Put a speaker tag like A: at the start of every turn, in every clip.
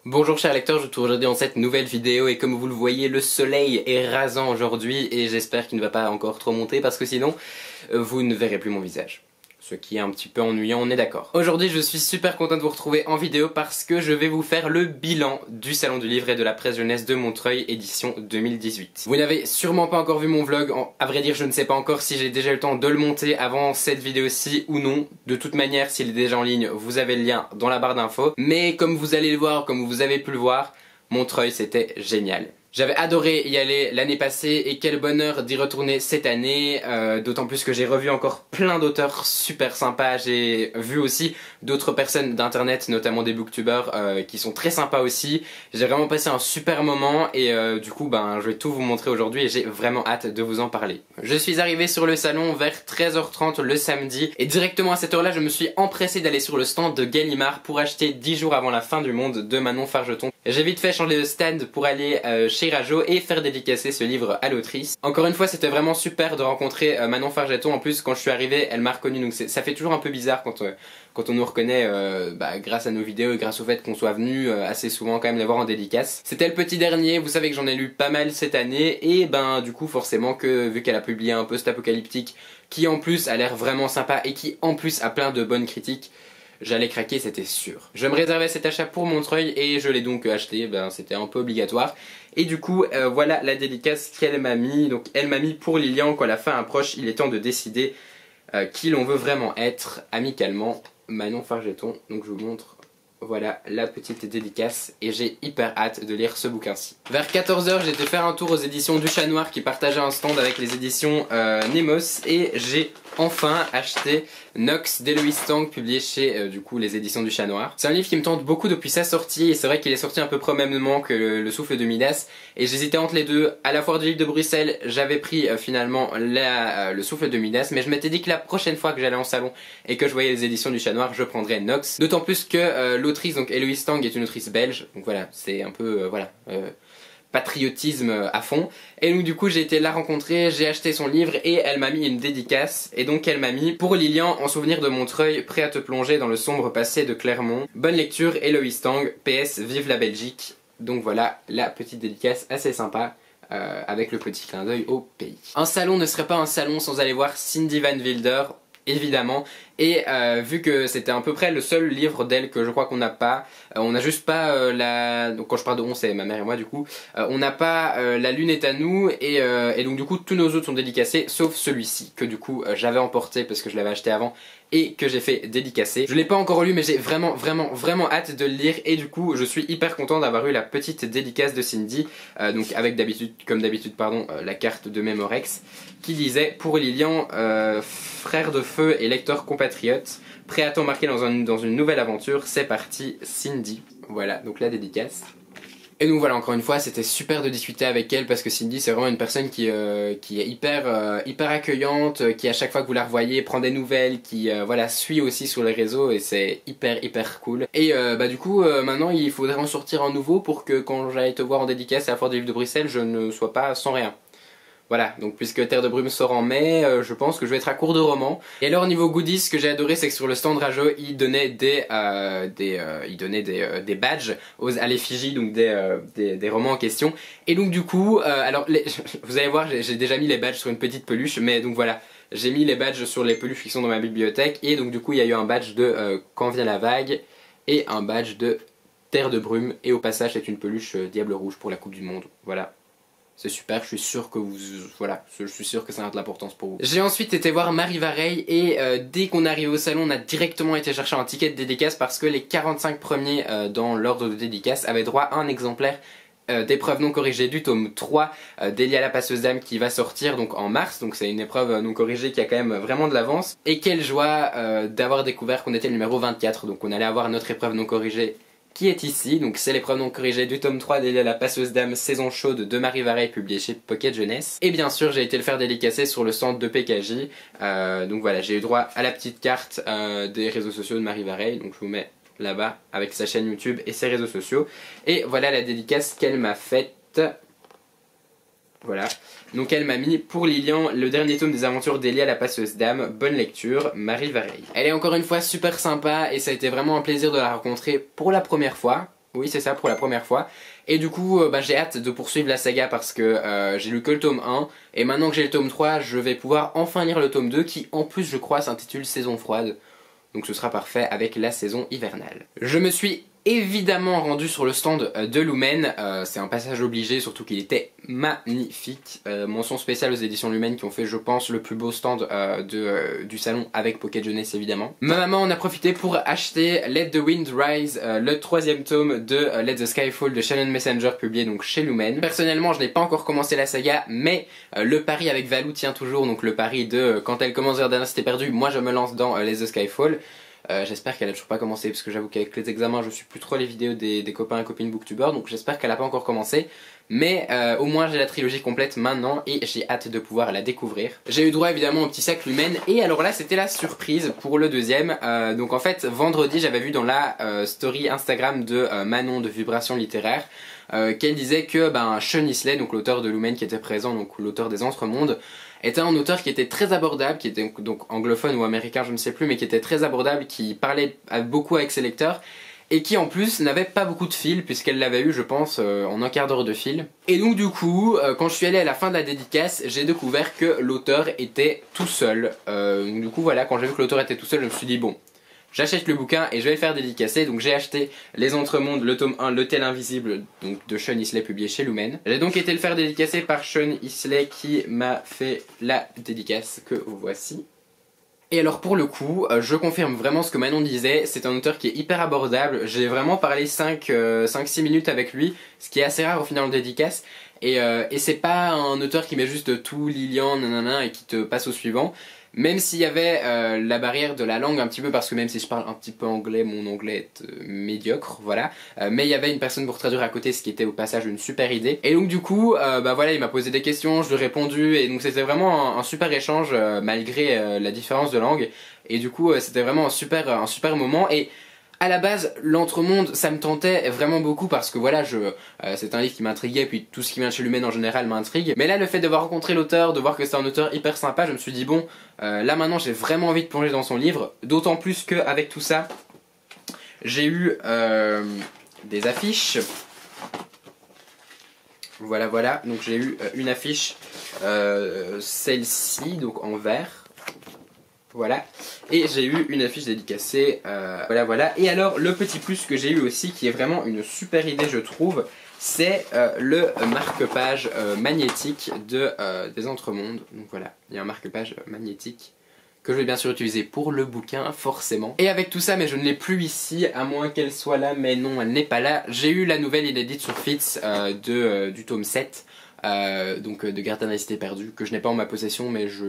A: Bonjour chers lecteurs, je vous retrouve aujourd'hui dans cette nouvelle vidéo et comme vous le voyez le soleil est rasant aujourd'hui et j'espère qu'il ne va pas encore trop monter parce que sinon vous ne verrez plus mon visage. Ce qui est un petit peu ennuyant, on est d'accord. Aujourd'hui je suis super content de vous retrouver en vidéo parce que je vais vous faire le bilan du Salon du Livre et de la Presse Jeunesse de Montreuil édition 2018. Vous n'avez sûrement pas encore vu mon vlog, à vrai dire je ne sais pas encore si j'ai déjà eu le temps de le monter avant cette vidéo-ci ou non. De toute manière s'il est déjà en ligne, vous avez le lien dans la barre d'infos. Mais comme vous allez le voir, comme vous avez pu le voir, Montreuil c'était génial. J'avais adoré y aller l'année passée et quel bonheur d'y retourner cette année, d'autant plus que j'ai revu encore plein d'auteurs super sympas, j'ai vu aussi d'autres personnes d'internet, notamment des booktubers qui sont très sympas aussi. J'ai vraiment passé un super moment et du coup je vais tout vous montrer aujourd'hui et j'ai vraiment hâte de vous en parler. Je suis arrivé sur le salon vers 13h30 le samedi et directement à cette heure là je me suis empressé d'aller sur le stand de Gallimard pour acheter 10 jours avant la fin du monde de Manon Fargeton. J'ai vite fait changer de stand pour aller chez Rajo et faire dédicacer ce livre à l'autrice. Encore une fois c'était vraiment super de rencontrer Manon Fargeton. En plus quand je suis arrivé elle m'a reconnu, donc ça fait toujours un peu bizarre quand on nous reconnaît grâce à nos vidéos et grâce au fait qu'on soit venu assez souvent quand même les voir en dédicace. C'était le petit dernier, vous savez que j'en ai lu pas mal cette année et du coup forcément que vu qu'elle a publié un post-apocalyptique qui en plus a l'air vraiment sympa et qui en plus a plein de bonnes critiques, j'allais craquer, c'était sûr. Je me réservais cet achat pour Montreuil et je l'ai donc acheté, c'était un peu obligatoire. Et du coup, voilà la dédicace qu'elle m'a mis. Donc elle m'a mis pour Lilian, quand la fin approche, il est temps de décider qui l'on veut vraiment être, amicalement, Manon Fargeton. Donc je vous montre, voilà la petite dédicace et j'ai hyper hâte de lire ce bouquin-ci. Vers 14h, j'ai été faire un tour aux éditions du Chat Noir qui partageaient un stand avec les éditions Nemos et j'ai enfin acheté Nox d'Héloïse Tang, publié chez du coup les éditions du Chat Noir. C'est un livre qui me tente beaucoup depuis sa sortie et c'est vrai qu'il est sorti un peu pro même moment que le Souffle de Midas et j'hésitais entre les deux. À la foire du livre de Bruxelles j'avais pris finalement le Souffle de Midas, mais je m'étais dit que la prochaine fois que j'allais en salon et que je voyais les éditions du Chat Noir je prendrais Nox, d'autant plus que l'autrice donc Héloïse Tang est une autrice belge, donc voilà c'est un peu patriotisme à fond. Et donc du coup j'ai été la rencontrer, j'ai acheté son livre et elle m'a mis une dédicace. Et donc elle m'a mis: pour Lilian, en souvenir de Montreuil, prêt à te plonger dans le sombre passé de Clermont. Bonne lecture, Héloïse Tang, PS, vive la Belgique. Donc voilà la petite dédicace assez sympa. Avec le petit clin d'œil au pays. Un salon ne serait pas un salon sans aller voir Cindy Van Wilder, évidemment, et vu que c'était à peu près le seul livre d'elle que je crois qu'on n'a pas, on n'a juste pas donc quand je parle de on c'est ma mère et moi du coup, on n'a pas La Lune est à nous et donc du coup tous nos autres sont dédicacés sauf celui-ci que du coup j'avais emporté parce que je l'avais acheté avant et que j'ai fait dédicacer. Je l'ai pas encore lu mais j'ai vraiment hâte de le lire et du coup je suis hyper content d'avoir eu la petite dédicace de Cindy, donc avec comme d'habitude la carte de Mémorex qui disait: pour Lilian, frère de feu et lecteur compatriote, prêt à t'embarquer dans une nouvelle aventure, c'est parti Cindy. Voilà donc la dédicace. Et donc voilà, encore une fois c'était super de discuter avec elle parce que Cindy c'est vraiment une personne qui est hyper accueillante, qui à chaque fois que vous la revoyez prend des nouvelles, qui suit aussi sur les réseaux et c'est hyper cool. Et du coup maintenant il faudrait en sortir un nouveau pour que quand j'aille te voir en dédicace à la foire du livre de Bruxelles je ne sois pas sans rien. Voilà, donc puisque Terre de Brume sort en mai, je pense que je vais être à court de romans. Et alors niveau goodies, ce que j'ai adoré c'est que sur le stand Rajo, ils donnaient des badges à l'effigie, donc des romans en question. Et donc du coup, vous allez voir, j'ai déjà mis les badges sur une petite peluche, mais donc voilà, j'ai mis les badges sur les peluches qui sont dans ma bibliothèque. Et donc du coup, il y a eu un badge de Quand vient la vague et un badge de Terre de Brume. Et au passage, c'est une peluche Diable Rouge pour la Coupe du Monde, voilà. C'est super, je suis sûr que je suis sûr que ça a de l'importance pour vous. J'ai ensuite été voir Marie Vareille et dès qu'on est arrivé au salon, on a directement été chercher un ticket de dédicace parce que les 45 premiers dans l'ordre de dédicace avaient droit à un exemplaire d'épreuve non corrigée du tome 3 d'Elia la passeuse d'âme qui va sortir donc en mars, donc c'est une épreuve non corrigée qui a quand même vraiment de l'avance. Et quelle joie d'avoir découvert qu'on était le numéro 24, donc on allait avoir notre épreuve non corrigée qui est ici, donc c'est l'épreuve non corrigée du tome 3 d'Elia la passeuse d'âme saison chaude de Marie Vareille publié chez Pocket Jeunesse. Et bien sûr j'ai été le faire dédicacer sur le stand de PKJ, donc voilà j'ai eu droit à la petite carte des réseaux sociaux de Marie Vareille, donc je vous mets là-bas avec sa chaîne YouTube et ses réseaux sociaux. Et voilà la dédicace qu'elle m'a faite. Voilà, donc elle m'a mis: pour Lilian, le dernier tome des aventures d'Elia la passeuse d'âme, bonne lecture, Marie Vareille. Elle est encore une fois super sympa et ça a été vraiment un plaisir de la rencontrer pour la première fois. Oui, c'est ça, pour la première fois. Et du coup, j'ai hâte de poursuivre la saga parce que j'ai lu que le tome 1. Et maintenant que j'ai le tome 3, je vais pouvoir enfin lire le tome 2 qui, en plus, je crois, s'intitule Saison froide. Donc ce sera parfait avec la saison hivernale. Je me suis évidemment rendu sur le stand de Lumen, c'est un passage obligé, surtout qu'il était magnifique. Mention spéciale aux éditions Lumen qui ont fait, je pense, le plus beau stand du salon avec Pocket Jeunesse évidemment. Ma maman en a profité pour acheter Let the Wind Rise, le 3e tome de Let the Sky Fall de Shannon Messenger, publié donc chez Lumen. Personnellement, je n'ai pas encore commencé la saga, mais le pari avec Valou tient toujours, donc le pari de quand elle commence Verdana c'était perdu, moi je me lance dans Let the Sky Fall. J'espère qu'elle a toujours pas commencé parce que j'avoue qu'avec les examens je suis plus trop les vidéos des copains et copines booktubeurs, donc j'espère qu'elle a pas encore commencé. Mais au moins j'ai la trilogie complète maintenant et j'ai hâte de pouvoir la découvrir. J'ai eu droit évidemment au petit sac Lumen et alors là c'était la surprise pour le deuxième. Donc en fait vendredi j'avais vu dans la story Instagram de Manon de Vibration Littéraire qu'elle disait que Sean Isley, donc l'auteur de Lumen qui était présent, donc l'auteur des Entremondes, était un auteur qui était très abordable, qui était donc anglophone ou américain je ne sais plus, mais qui était très abordable, qui parlait beaucoup avec ses lecteurs et qui en plus n'avait pas beaucoup de fil puisqu'elle l'avait eu je pense en un quart d'heure de fil. Et donc du coup quand je suis allé à la fin de la dédicace j'ai découvert que l'auteur était tout seul. Du coup voilà, quand j'ai vu que l'auteur était tout seul je me suis dit bon, j'achète le bouquin et je vais le faire dédicacer. Donc j'ai acheté Les Entremondes, le tome 1, Le Tel Invisible, donc de Sean Isley, publié chez Lumen. J'ai donc été le faire dédicacer par Sean Isley qui m'a fait la dédicace que voici. Et alors pour le coup, je confirme vraiment ce que Manon disait, c'est un auteur qui est hyper abordable. J'ai vraiment parlé 5-6 minutes avec lui, ce qui est assez rare au final en dédicace. Et c'est pas un auteur qui met juste tout Lilian, nanana, et qui te passe au suivant. Même s'il y avait la barrière de la langue un petit peu, parce que même si je parle un petit peu anglais, mon anglais est médiocre, voilà. Mais il y avait une personne pour traduire à côté, ce qui était au passage une super idée. Et donc du coup, voilà, il m'a posé des questions, je lui ai répondu, et donc c'était vraiment un super échange malgré la différence de langue. Et du coup, c'était vraiment un super moment. Et à la base, l'Entremonde, ça me tentait vraiment beaucoup parce que voilà, c'est un livre qui m'intriguait, puis tout ce qui vient de chez Lumen en général m'intrigue. Mais là, le fait d'avoir rencontré l'auteur, de voir que c'est un auteur hyper sympa, je me suis dit bon, là maintenant j'ai vraiment envie de plonger dans son livre. D'autant plus qu'avec tout ça, j'ai eu des affiches. Voilà, donc j'ai eu une affiche, celle-ci, donc en vert. Voilà, et j'ai eu une affiche dédicacée, voilà. Et alors le petit plus que j'ai eu aussi, qui est vraiment une super idée je trouve, c'est le marque-page magnétique des Entremondes. Donc voilà, il y a un marque-page magnétique que je vais bien sûr utiliser pour le bouquin, forcément. Et avec tout ça, mais je ne l'ai plus ici, à moins qu'elle soit là, mais non, elle n'est pas là. J'ai eu la nouvelle inédite sur Fitz du tome 7. Donc de Gardien à la Cité perdue, que je n'ai pas en ma possession, mais je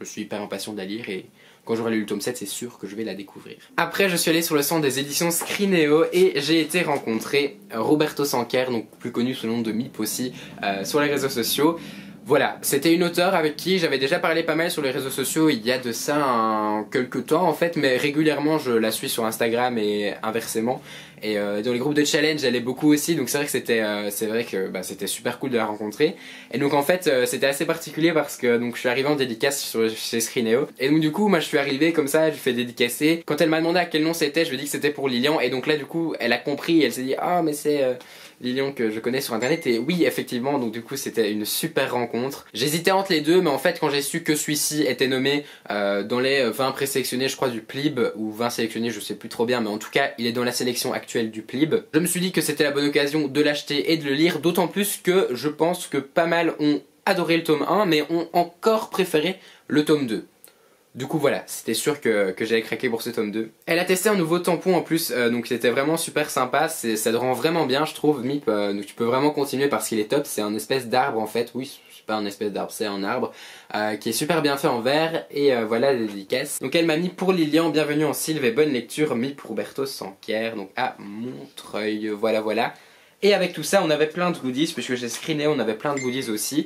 A: suis hyper impatient de la lire et quand j'aurai lu le tome 7 c'est sûr que je vais la découvrir. Après je suis allé sur le stand des éditions Scrineo et j'ai été rencontrer Roberto Sanquer, donc plus connu sous le nom de Mip aussi, sur les réseaux sociaux. Voilà, c'était une auteure avec qui j'avais déjà parlé pas mal sur les réseaux sociaux il y a de ça quelques temps en fait, mais régulièrement je la suis sur Instagram et inversement. Et dans les groupes de challenge elle est beaucoup aussi, donc c'est vrai que c'était super cool de la rencontrer. Et donc en fait c'était assez particulier parce que donc je suis arrivé en dédicace chez Scrineo. Et donc du coup moi je suis arrivé comme ça, je fais dédicacer. Quand elle m'a demandé à quel nom c'était, je lui ai dit que c'était pour Lilian. Et donc là du coup elle a compris, elle s'est dit ah mais c'est Lilian que je connais sur internet. Et oui effectivement, donc du coup c'était une super rencontre. J'hésitais entre les deux, mais en fait quand j'ai su que celui-ci était nommé dans les 20 présélectionnés je crois du PLIB, ou 20 sélectionnés je sais plus trop bien, mais en tout cas il est dans la sélection actuelle du PLIB. Je me suis dit que c'était la bonne occasion de l'acheter et de le lire, d'autant plus que je pense que pas mal ont adoré le tome 1 mais ont encore préféré le tome 2. Du coup voilà, c'était sûr que j'allais craquer pour ce tome 2. Elle a testé un nouveau tampon en plus, donc c'était vraiment super sympa, ça te rend vraiment bien je trouve Mip, donc tu peux vraiment continuer parce qu'il est top, c'est un espèce d'arbre en fait, oui c'est pas un espèce d'arbre, c'est un arbre, qui est super bien fait en verre, et voilà la dédicace. Donc elle m'a mis pour Lilian, bienvenue en Sylve et bonne lecture, Mip Roberto Sanquer, donc à Montreuil, voilà. Et avec tout ça on avait plein de goodies, puisque j'ai screené, on avait plein de goodies aussi.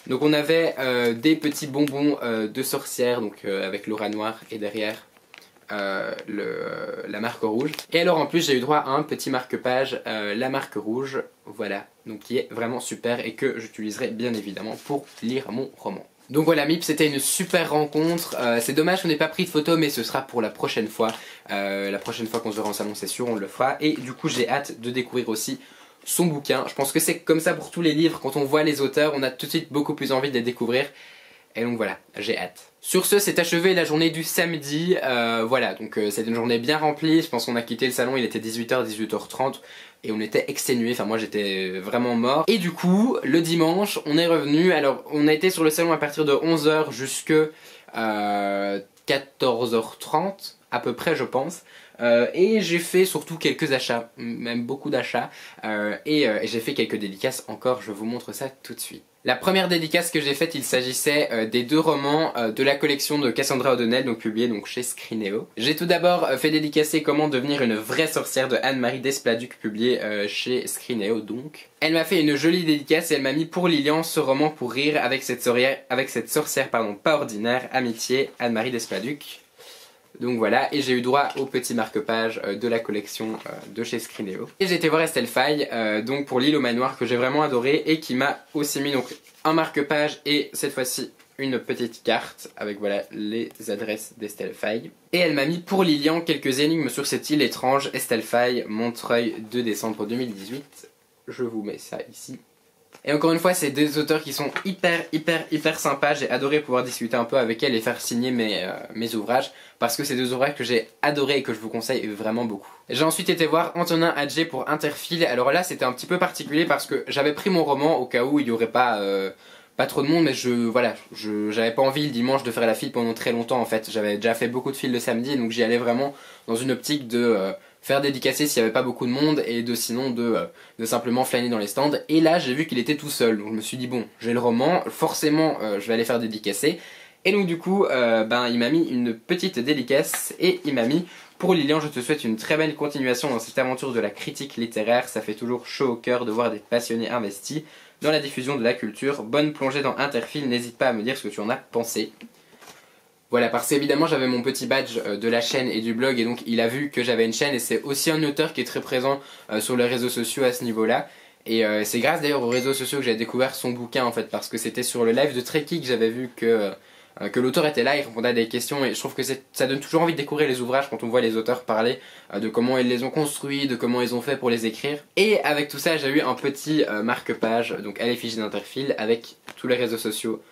A: Donc on avait des petits bonbons de sorcière, donc avec l'aura noire et derrière la marque rouge. Et alors en plus j'ai eu droit à un petit marque-page, la marque rouge, voilà, donc qui est vraiment super et que j'utiliserai bien évidemment pour lire mon roman. Donc voilà Mips, c'était une super rencontre, c'est dommage qu'on n'ait pas pris de photos mais ce sera pour la prochaine fois. La prochaine fois qu'on se verra en salon c'est sûr, on le fera. Et du coup j'ai hâte de découvrir aussi son bouquin. Je pense que c'est comme ça pour tous les livres, quand on voit les auteurs on a tout de suite beaucoup plus envie de les découvrir. Et donc voilà, j'ai hâte. Sur ce, c'est achevé la journée du samedi. Voilà, donc c'était une journée bien remplie. Je pense qu'on a quitté le salon, il était 18h, 18h30. Et on était exténués, enfin moi j'étais vraiment mort. Et du coup, le dimanche, on est revenu. Alors, on a été sur le salon à partir de 11h jusque 14h30, à peu près je pense. Et j'ai fait surtout quelques achats, même beaucoup d'achats. Et j'ai fait quelques dédicaces encore, je vous montre ça tout de suite. La première dédicace que j'ai faite, il s'agissait des 2 romans de la collection de Cassandra O'Donnell, donc publiée donc chez Scrinéo. J'ai tout d'abord fait dédicacer Comment devenir une vraie sorcière de Anne-Marie Despladuc, publiée chez Scrinéo donc. Elle m'a fait une jolie dédicace et elle m'a mis pour Lilian ce roman pour rire avec cette sorcière pas ordinaire, Amitié, Anne-Marie Despladuc. Donc voilà, et j'ai eu droit au petit marque-page de la collection de chez Scrinéo. Et j'ai été voir Estelle Faye, donc pour L'île au manoir, que j'ai vraiment adoré et qui m'a aussi mis donc un marque-page et cette fois-ci une petite carte avec voilà les adresses d'Estelle Faye. Et elle m'a mis pour Lilian quelques énigmes sur cette île étrange, Estelle Faye, Montreuil, 2 décembre 2018. Je vous mets ça ici. Et encore une fois, c'est des auteurs qui sont hyper sympas. J'ai adoré pouvoir discuter un peu avec elle et faire signer mes ouvrages. Parce que c'est 2 ouvrages que j'ai adoré et que je vous conseille vraiment beaucoup. J'ai ensuite été voir Antonin Adjé pour Interfile. Alors là, c'était un petit peu particulier parce que j'avais pris mon roman au cas où il n'y aurait pas trop de monde. Mais j'avais pas envie le dimanche de faire la file pendant très longtemps en fait. J'avais déjà fait beaucoup de files le samedi. Donc j'y allais vraiment dans une optique de... faire dédicacer s'il n'y avait pas beaucoup de monde et sinon de simplement flâner dans les stands. Et là j'ai vu qu'il était tout seul, donc je me suis dit bon, j'ai le roman, forcément je vais aller faire dédicacer. Et donc du coup il m'a mis une petite dédicace et il m'a mis pour Lilian, je te souhaite une très belle continuation dans cette aventure de la critique littéraire. Ça fait toujours chaud au cœur de voir des passionnés investis dans la diffusion de la culture. Bonne plongée dans Interfile, n'hésite pas à me dire ce que tu en as pensé. Voilà, parce qu'évidemment j'avais mon petit badge de la chaîne et du blog et donc il a vu que j'avais une chaîne et c'est aussi un auteur qui est très présent sur les réseaux sociaux à ce niveau-là. Et c'est grâce d'ailleurs aux réseaux sociaux que j'ai découvert son bouquin en fait, parce que c'était sur le live de Trekkie que j'avais vu que l'auteur était là, il répondait à des questions et je trouve que ça donne toujours envie de découvrir les ouvrages quand on voit les auteurs parler de comment ils les ont construits, de comment ils ont fait pour les écrire. Et avec tout ça j'ai eu un petit marque-page, donc à l'effigie d'Interfile avec tous les réseaux sociaux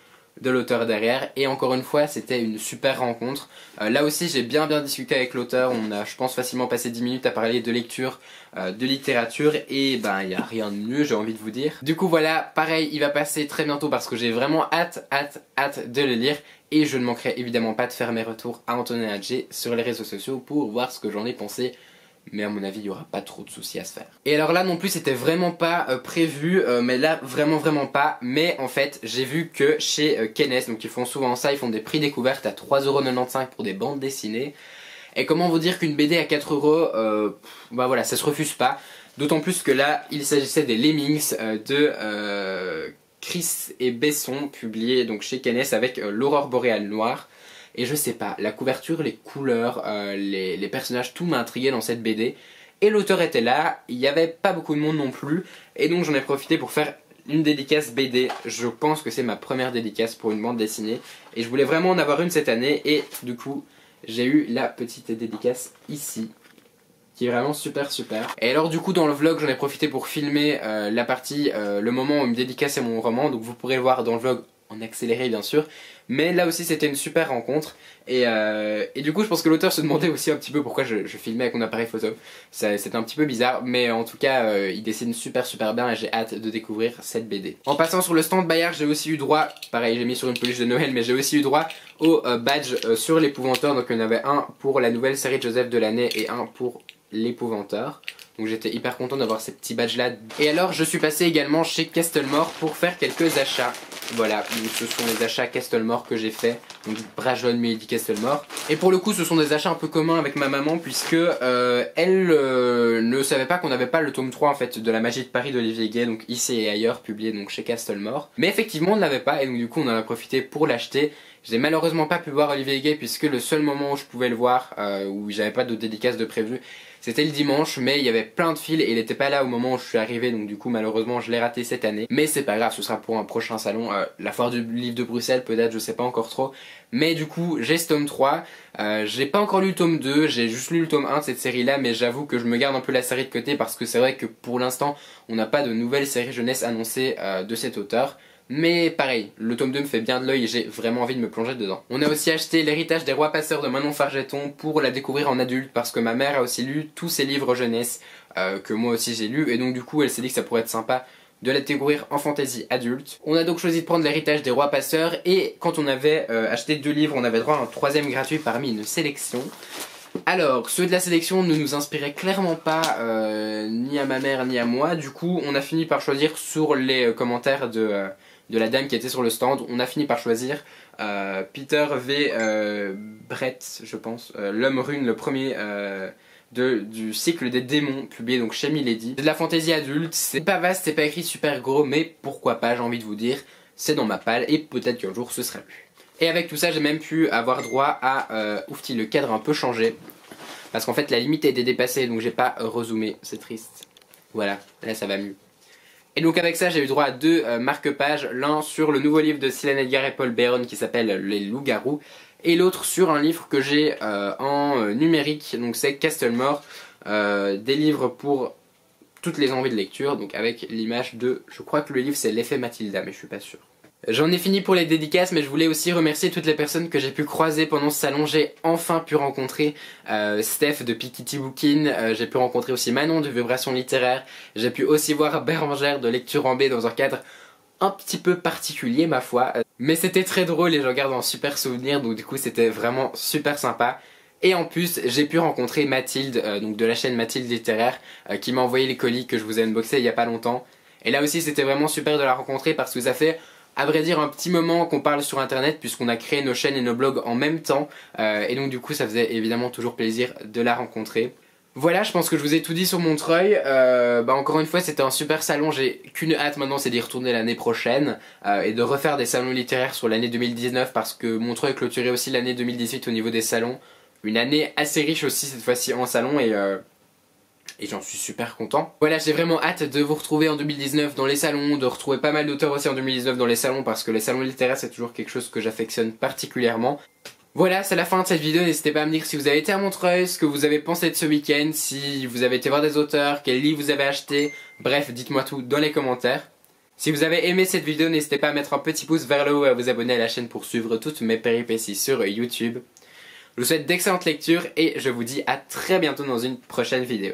A: de l'auteur derrière. Et encore une fois c'était une super rencontre. Là aussi j'ai bien discuté avec l'auteur, on a je pense facilement passé 10 minutes à parler de lecture, de littérature et il n'y a rien de mieux j'ai envie de vous dire. Du coup voilà, pareil il va passer très bientôt parce que j'ai vraiment hâte de le lire. Et je ne manquerai évidemment pas de faire mes retours à Antonin Adjé sur les réseaux sociaux pour voir ce que j'en ai pensé. Mais à mon avis il n'y aura pas trop de soucis à se faire. Et alors là non plus c'était vraiment pas prévu, mais là vraiment pas. Mais en fait j'ai vu que chez Kennes, donc ils font souvent ça, ils font des prix découvertes à 3,95€ pour des bandes dessinées. Et comment vous dire qu'une BD à 4€, bah voilà ça se refuse pas. D'autant plus que là il s'agissait des Lemmings de Chris et Besson, publiés donc chez Kennes avec l'Aurore boréale noire. Et je sais pas, la couverture, les couleurs, les personnages, tout m'a intrigué dans cette BD. Et l'auteur était là, il n'y avait pas beaucoup de monde non plus. Et donc j'en ai profité pour faire une dédicace BD. Je pense que c'est ma première dédicace pour une bande dessinée. Et je voulais vraiment en avoir une cette année. Et du coup, j'ai eu la petite dédicace ici, qui est vraiment super. Et alors du coup dans le vlog j'en ai profité pour filmer la partie, le moment où il me dédicaçait mon roman. Donc vous pourrez le voir dans le vlog en accéléré bien sûr. Mais là aussi c'était une super rencontre. Et du coup je pense que l'auteur se demandait aussi un petit peu pourquoi je filmais avec mon appareil photo. C'était un petit peu bizarre. Mais en tout cas il dessine super bien et j'ai hâte de découvrir cette BD. En passant sur le stand Bayard j'ai aussi eu droit, pareil j'ai mis sur une peluche de Noël, mais j'ai aussi eu droit au badge sur l'épouvanteur. Donc il y en avait un pour la nouvelle série de Joseph Delaunay et un pour l'épouvanteur. Donc j'étais hyper content d'avoir ces petits badges là. Et alors je suis passé également chez Castlemore pour faire quelques achats. Voilà, donc ce sont les achats Castlemore que j'ai fait. Donc Brajon, Milady Castlemore. Et pour le coup ce sont des achats un peu communs avec ma maman, puisque elle ne savait pas qu'on n'avait pas le tome 3 en fait de La Magie de Paris d'Olivier Gay, donc ici et ailleurs, publié donc chez Castlemore. Mais effectivement on ne l'avait pas et donc du coup on en a profité pour l'acheter. J'ai malheureusement pas pu voir Olivier Gay puisque le seul moment où je pouvais le voir, où j'avais pas de dédicace de prévu, c'était le dimanche, mais il y avait plein de fils et il était pas là au moment où je suis arrivé, donc du coup malheureusement je l'ai raté cette année. Mais c'est pas grave, ce sera pour un prochain salon, la foire du livre de Bruxelles peut-être, je sais pas encore trop. Mais du coup j'ai ce tome 3, j'ai pas encore lu le tome 2, j'ai juste lu le tome 1 de cette série là, mais j'avoue que je me garde un peu la série de côté parce que c'est vrai que pour l'instant on n'a pas de nouvelle série jeunesse annoncée de cet auteur. Mais pareil, le tome 2 me fait bien de l'œil et j'ai vraiment envie de me plonger dedans. On a aussi acheté L'héritage des rois passeurs de Manon Fargeton pour la découvrir en adulte parce que ma mère a aussi lu tous ses livres jeunesse que moi aussi j'ai lu et donc du coup elle s'est dit que ça pourrait être sympa de la découvrir en fantasy adulte. On a donc choisi de prendre L'héritage des rois passeurs et quand on avait acheté 2 livres on avait droit à un 3e gratuit parmi une sélection. Alors, ceux de la sélection ne nous inspiraient clairement pas, ni à ma mère ni à moi, du coup on a fini par choisir sur les commentaires de la dame qui était sur le stand, on a fini par choisir Peter V. Brett, je pense, L'homme rune, le premier du cycle des démons, publié donc chez Milady. C'est de la fantaisie adulte, c'est pas vaste, c'est pas écrit super gros, mais pourquoi pas, j'ai envie de vous dire, c'est dans ma palle et peut-être qu'un jour ce sera lu. Et avec tout ça, j'ai même pu avoir droit à oufti, le cadre a un peu changé. Parce qu'en fait, la limite a été dépassée, donc j'ai pas rezoomé. C'est triste. Voilà, là ça va mieux. Et donc avec ça, j'ai eu droit à 2 marque-pages. L'un sur le nouveau livre de Sylvain Edgar et Paul Bayron qui s'appelle Les Loups-Garous. Et l'autre sur un livre que j'ai en numérique. Donc c'est Castlemore. Des livres pour toutes les envies de lecture. Donc avec l'image de... Je crois que le livre c'est L'effet Mathilda, mais je suis pas sûr. J'en ai fini pour les dédicaces, mais je voulais aussi remercier toutes les personnes que j'ai pu croiser pendant ce salon. J'ai enfin pu rencontrer Steph de Pikiti Bookin, j'ai pu rencontrer aussi Manon de Vibration Littéraire, j'ai pu aussi voir Bérangère de Lecture en B dans un cadre un petit peu particulier ma foi. Mais c'était très drôle et j'en garde un super souvenir, donc du coup c'était vraiment super sympa. Et en plus j'ai pu rencontrer Mathilde, donc de la chaîne Mathilde Littéraire, qui m'a envoyé les colis que je vous ai unboxés il y a pas longtemps. Et là aussi c'était vraiment super de la rencontrer parce que ça fait... à vrai dire un petit moment qu'on parle sur internet puisqu'on a créé nos chaînes et nos blogs en même temps et donc du coup ça faisait évidemment toujours plaisir de la rencontrer. Voilà, je pense que je vous ai tout dit sur Montreuil. Encore une fois c'était un super salon, j'ai qu'une hâte maintenant, c'est d'y retourner l'année prochaine et de refaire des salons littéraires sur l'année 2019 parce que Montreuil clôturait aussi l'année 2018 au niveau des salons. Une année assez riche aussi cette fois-ci en salon et j'en suis super content. Voilà, j'ai vraiment hâte de vous retrouver en 2019 dans les salons, de retrouver pas mal d'auteurs aussi en 2019 dans les salons parce que les salons littéraires c'est toujours quelque chose que j'affectionne particulièrement. Voilà, c'est la fin de cette vidéo, n'hésitez pas à me dire si vous avez été à Montreuil, ce que vous avez pensé de ce week-end, si vous avez été voir des auteurs, quels livres vous avez acheté, bref, dites-moi tout dans les commentaires. Si vous avez aimé cette vidéo, n'hésitez pas à mettre un petit pouce vers le haut et à vous abonner à la chaîne pour suivre toutes mes péripéties sur YouTube. Je vous souhaite d'excellentes lectures et je vous dis à très bientôt dans une prochaine vidéo.